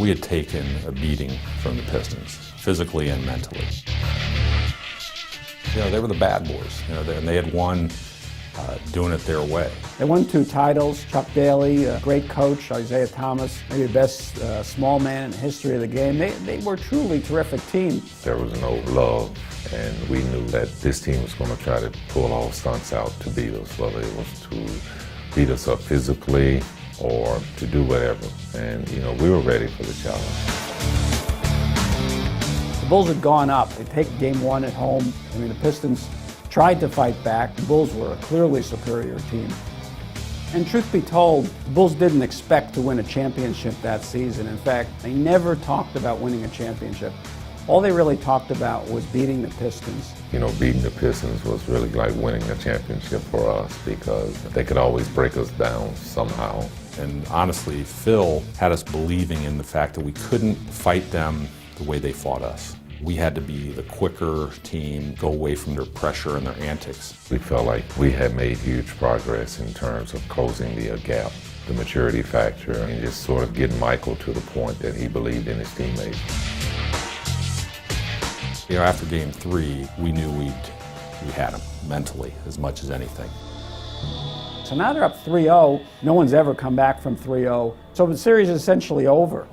We had taken a beating from the Pistons, physically and mentally. They were the bad boys, and they had won doing it their way. They won 2 titles. Chuck Daly, a great coach, Isaiah Thomas, maybe the best small man in the history of the game. They were a truly terrific team. There was no love, and we knew that this team was going to try to pull all stunts out to beat us, whether it was to beat us up physically or to do whatever. And, we were ready for the challenge. The Bulls had gone up. They take game 1 at home. The Pistons tried to fight back. The Bulls were a clearly superior team. And truth be told, the Bulls didn't expect to win a championship that season. In fact, they never talked about winning a championship. All they really talked about was beating the Pistons. Beating the Pistons was really like winning a championship for us because they could always break us down somehow. And honestly, Phil had us believing in the fact that we couldn't fight them the way they fought us. We had to be the quicker team, go away from their pressure and their antics. We felt like we had made huge progress in terms of closing the gap, the maturity factor, and just sort of getting Michael to the point that he believed in his teammates. After game 3, we knew we had them mentally as much as anything. So now they're up 3-0. No one's ever come back from 3-0. So the series is essentially over.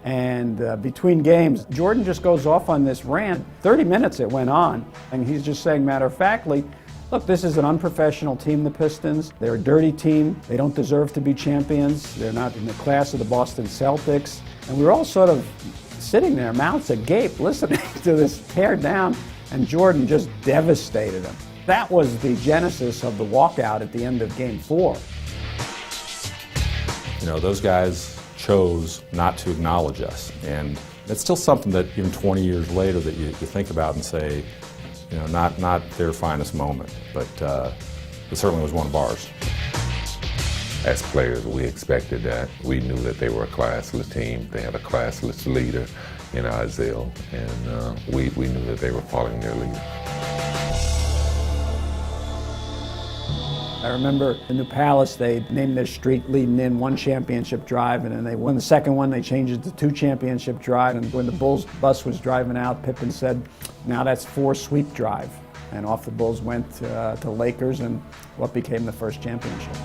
And between games, Jordan just goes off on this rant. 30 minutes it went on, and he's just saying matter-of-factly, look, this is an unprofessional team, the Pistons. They're a dirty team. They don't deserve to be champions. They're not in the class of the Boston Celtics. And we were all sort of sitting there, mouths agape, listening to this tear down, and Jordan just devastated him. That was the genesis of the walkout at the end of Game 4. Those guys chose not to acknowledge us, and it's still something that even 20 years later that you think about and say, not their finest moment, but it certainly was one of ours. As players, we expected that. We knew that they were a classless team. They had a classless leader in Isaiah, and we knew that they were following their leader. I remember in New Palace, they named their street leading in 1 championship drive, and then they won the second one. They changed it to 2 championship drive, and when the Bulls bus was driving out, Pippen said, now that's 4 sweep drive. And off the Bulls went to Lakers and what became the first championship.